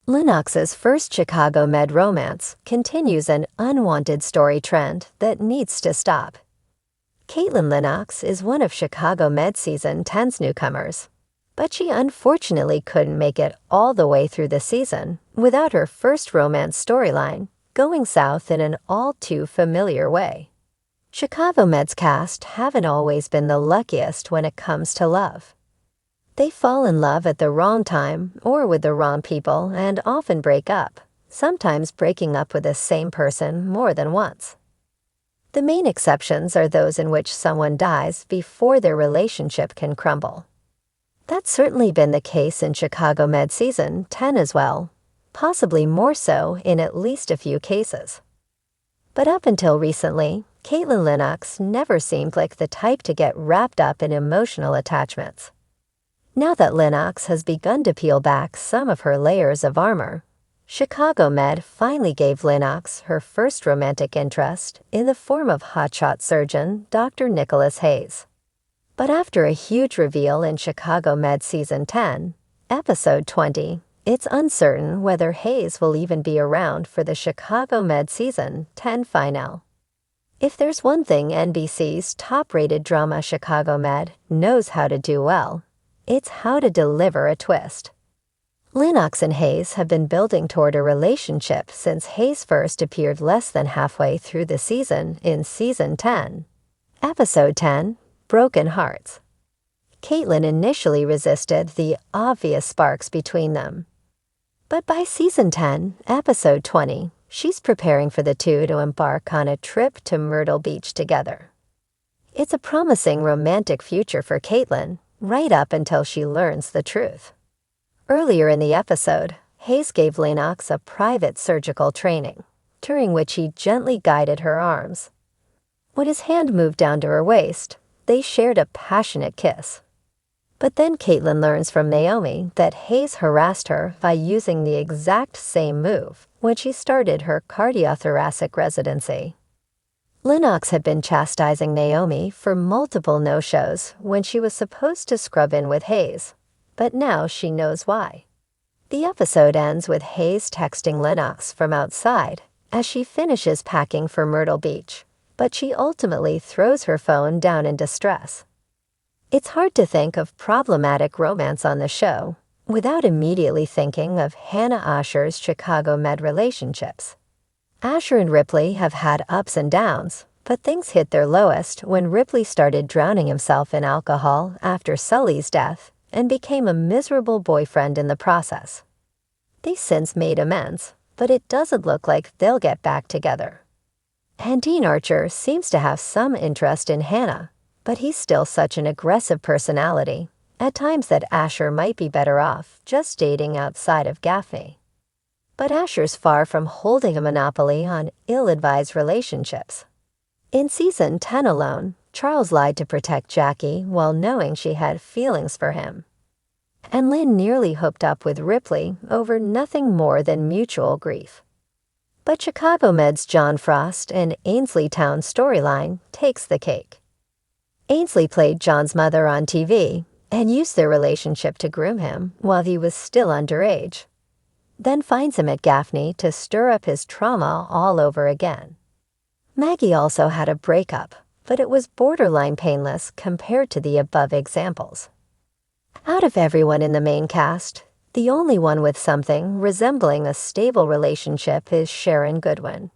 Lenox's first Chicago Med romance continues an unwanted story trend that needs to stop. Caitlin Lenox is one of Chicago Med Season 10's newcomers, but she unfortunately couldn't make it all the way through the season without her first romance storyline going south in an all-too-familiar way. Chicago Med's cast haven't always been the luckiest when it comes to love. They fall in love at the wrong time or with the wrong people and often break up, sometimes breaking up with the same person more than once. The main exceptions are those in which someone dies before their relationship can crumble. That's certainly been the case in Chicago Med Season 10 as well, possibly more so in at least a few cases. But up until recently, Caitlin Lenox never seemed like the type to get wrapped up in emotional attachments. Now that Lenox has begun to peel back some of her layers of armor, Chicago Med finally gave Lenox her first romantic interest in the form of hotshot surgeon Dr. Nicholas Hayes. But after a huge reveal in Chicago Med Season 10, Episode 20, it's uncertain whether Hayes will even be around for the Chicago Med Season 10 finale. If there's one thing NBC's top-rated drama Chicago Med knows how to do well, it's how to deliver a twist. Lenox and Hayes have been building toward a relationship since Hayes first appeared less than halfway through the season in Season 10. Episode 10, Broken Hearts. Caitlin initially resisted the obvious sparks between them. But by Season 10, Episode 20, she's preparing for the two to embark on a trip to Myrtle Beach together. It's a promising romantic future for Caitlin, right up until she learns the truth. Earlier in the episode, Hayes gave Lenox a private surgical training, during which he gently guided her arms. When his hand moved down to her waist, they shared a passionate kiss. But then Caitlin learns from Naomi that Hayes harassed her by using the exact same move when she started her cardiothoracic residency. Lenox had been chastising Naomi for multiple no-shows when she was supposed to scrub in with Hayes, but now she knows why. The episode ends with Hayes texting Lenox from outside as she finishes packing for Myrtle Beach, but she ultimately throws her phone down in distress. It's hard to think of problematic romance on the show without immediately thinking of Hannah Asher's Chicago Med relationships. Asher and Ripley have had ups and downs, but things hit their lowest when Ripley started drowning himself in alcohol after Sully's death and became a miserable boyfriend in the process. They've since made amends, but it doesn't look like they'll get back together. And Dean Archer seems to have some interest in Hannah, but he's still such an aggressive personality, at times that Asher might be better off just dating outside of Gaffney. But Asher's far from holding a monopoly on ill-advised relationships. In Season 10 alone, Charles lied to protect Jackie while knowing she had feelings for him. And Lynn nearly hooked up with Ripley over nothing more than mutual grief. But Chicago Med's John Frost and Ainsley Town storyline takes the cake. Ainsley played John's mother on TV and used their relationship to groom him while he was still underage, then finds him at Gaffney to stir up his trauma all over again. Maggie also had a breakup, but it was borderline painless compared to the above examples. Out of everyone in the main cast, the only one with something resembling a stable relationship is Sharon Goodwin.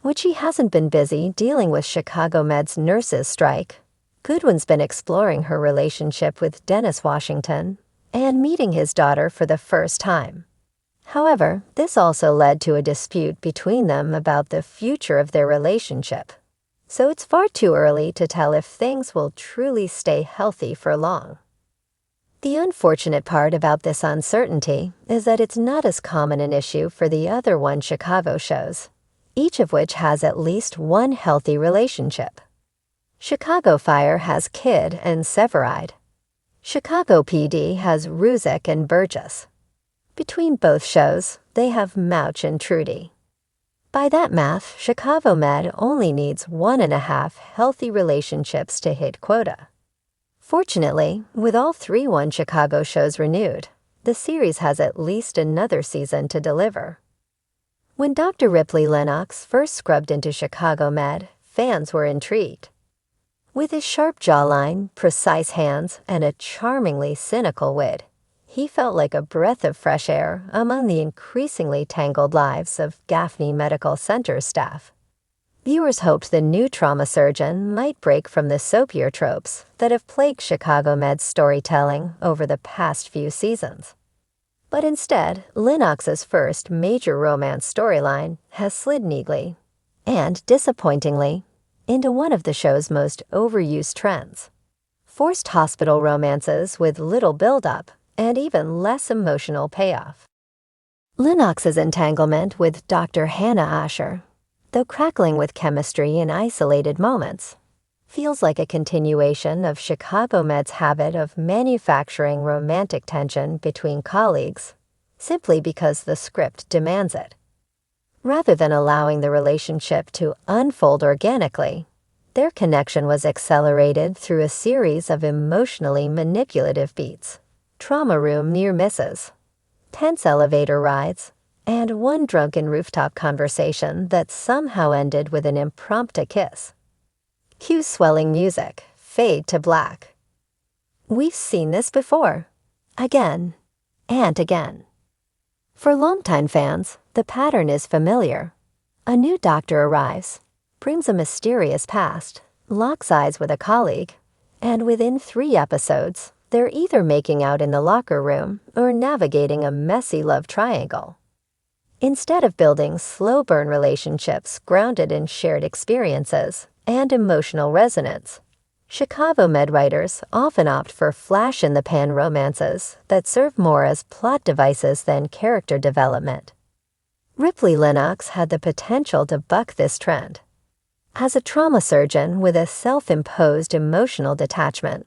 When she hasn't been busy dealing with Chicago Med's nurses' strike, Goodwin's been exploring her relationship with Dennis Washington and meeting his daughter for the first time. However, this also led to a dispute between them about the future of their relationship, so it's far too early to tell if things will truly stay healthy for long. The unfortunate part about this uncertainty is that it's not as common an issue for the other One Chicago shows, each of which has at least one healthy relationship. Chicago Fire has Kid and Severide. Chicago PD has Ruzek and Burgess. Between both shows, they have Mouch and Trudy. By that math, Chicago Med only needs 1.5 healthy relationships to hit quota. Fortunately, with all 3 One Chicago shows renewed, the series has at least another season to deliver. When Dr. Ripley Lenox first scrubbed into Chicago Med, fans were intrigued. With his sharp jawline, precise hands, and a charmingly cynical wit, he felt like a breath of fresh air among the increasingly tangled lives of Gaffney Medical Center's staff. Viewers hoped the new trauma surgeon might break from the soapier tropes that have plagued Chicago Med's storytelling over the past few seasons. But instead, Lenox's first major romance storyline has slid neatly, and disappointingly, into one of the show's most overused trends: forced hospital romances with little build-up and even less emotional payoff. Lenox's entanglement with Dr. Hannah Asher, though crackling with chemistry in isolated moments, feels like a continuation of Chicago Med's habit of manufacturing romantic tension between colleagues simply because the script demands it. Rather than allowing the relationship to unfold organically, their connection was accelerated through a series of emotionally manipulative beats, trauma room near misses, tense elevator rides, and one drunken rooftop conversation that somehow ended with an impromptu kiss. Cue swelling music, fade to black. We've seen this before, again and again. For longtime fans, the pattern is familiar. A new doctor arrives, brings a mysterious past, locks eyes with a colleague, and within 3 episodes, they're either making out in the locker room or navigating a messy love triangle. Instead of building slow-burn relationships grounded in shared experiences and emotional resonance, Chicago Med writers often opt for flash-in-the-pan romances that serve more as plot devices than character development. Ripley Lenox had the potential to buck this trend. As a trauma surgeon with a self-imposed emotional detachment,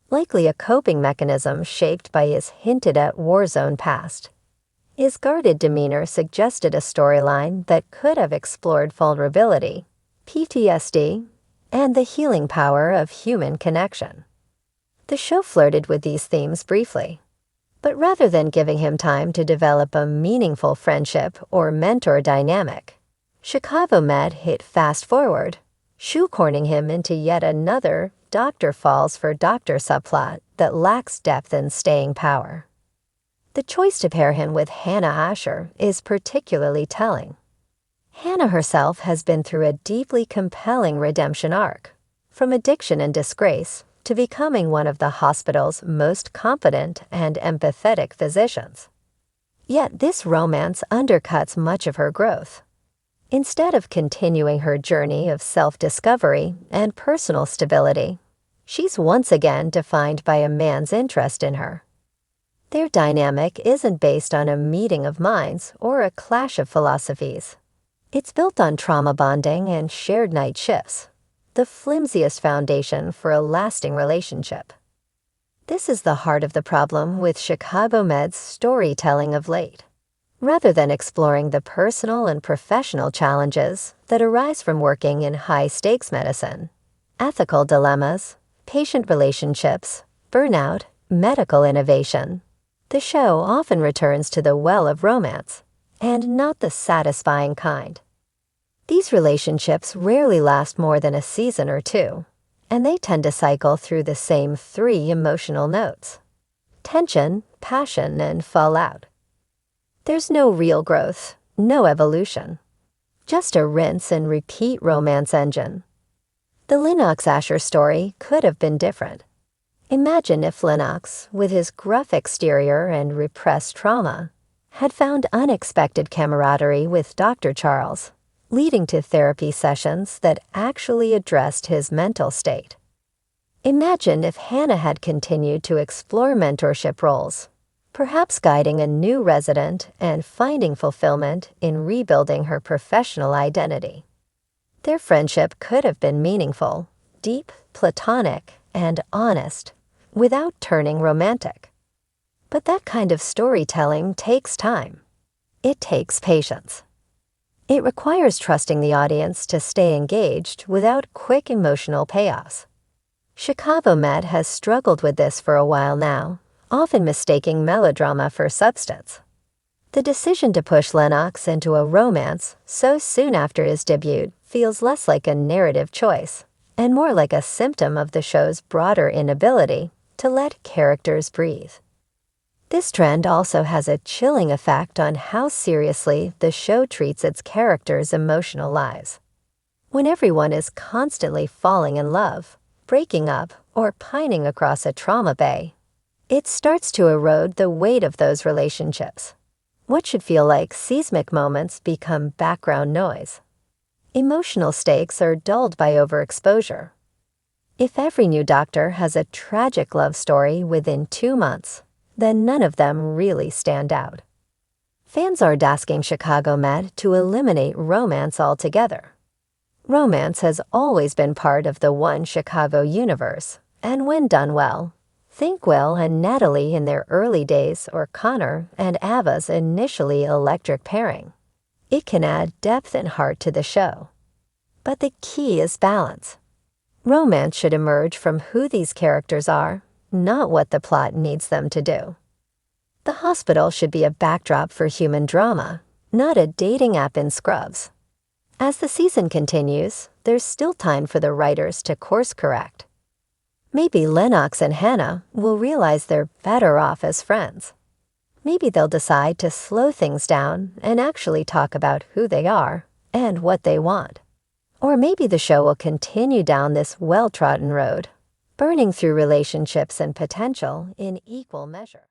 likely a coping mechanism shaped by his hinted-at war-zone past, his guarded demeanor suggested a storyline that could have explored vulnerability, PTSD, and the healing power of human connection. The show flirted with these themes briefly, but rather than giving him time to develop a meaningful friendship or mentor dynamic, Chicago Med hit fast forward, shoehorning him into yet another doctor falls for doctor subplot that lacks depth and staying power. The choice to pair him with Hannah Asher is particularly telling. Hannah herself has been through a deeply compelling redemption arc, from addiction and disgrace to becoming one of the hospital's most competent and empathetic physicians. Yet this romance undercuts much of her growth. Instead of continuing her journey of self-discovery and personal stability, she's once again defined by a man's interest in her. Their dynamic isn't based on a meeting of minds or a clash of philosophies. It's built on trauma bonding and shared night shifts, the flimsiest foundation for a lasting relationship. This is the heart of the problem with Chicago Med's storytelling of late. Rather than exploring the personal and professional challenges that arise from working in high-stakes medicine, ethical dilemmas, patient relationships, burnout, medical innovation, the show often returns to the well of romance, and not the satisfying kind. These relationships rarely last more than a season or 2, and they tend to cycle through the same 3 emotional notes: tension, passion, and fallout. There's no real growth, no evolution, just a rinse and repeat romance engine. The Lenox Asher story could have been different. Imagine if Lenox, with his gruff exterior and repressed trauma, had found unexpected camaraderie with Dr. Charles, leading to therapy sessions that actually addressed his mental state. Imagine if Hannah had continued to explore mentorship roles, perhaps guiding a new resident and finding fulfillment in rebuilding her professional identity. Their friendship could have been meaningful, deep, platonic, and honest, without turning romantic. But that kind of storytelling takes time. It takes patience. It requires trusting the audience to stay engaged without quick emotional payoffs. Chicago Med has struggled with this for a while now, often mistaking melodrama for substance. The decision to push Lenox into a romance so soon after his debut feels less like a narrative choice and more like a symptom of the show's broader inability to let characters breathe. This trend also has a chilling effect on how seriously the show treats its characters' emotional lives. When everyone is constantly falling in love, breaking up, or pining across a trauma bay, it starts to erode the weight of those relationships. What should feel like seismic moments become background noise. Emotional stakes are dulled by overexposure. If every new doctor has a tragic love story within 2 months, then none of them really stand out. Fans are asking Chicago Med to eliminate romance altogether. Romance has always been part of the One Chicago universe, and when done well, think Will and Natalie in their early days or Connor and Ava's initially electric pairing. It can add depth and heart to the show. But the key is balance. Romance should emerge from who these characters are, not what the plot needs them to do. The hospital should be a backdrop for human drama, not a dating app in scrubs. As the season continues, there's still time for the writers to course correct. Maybe Lenox and Hannah will realize they're better off as friends. Maybe they'll decide to slow things down and actually talk about who they are and what they want. Or maybe the show will continue down this well-trodden road, burning through relationships and potential in equal measure.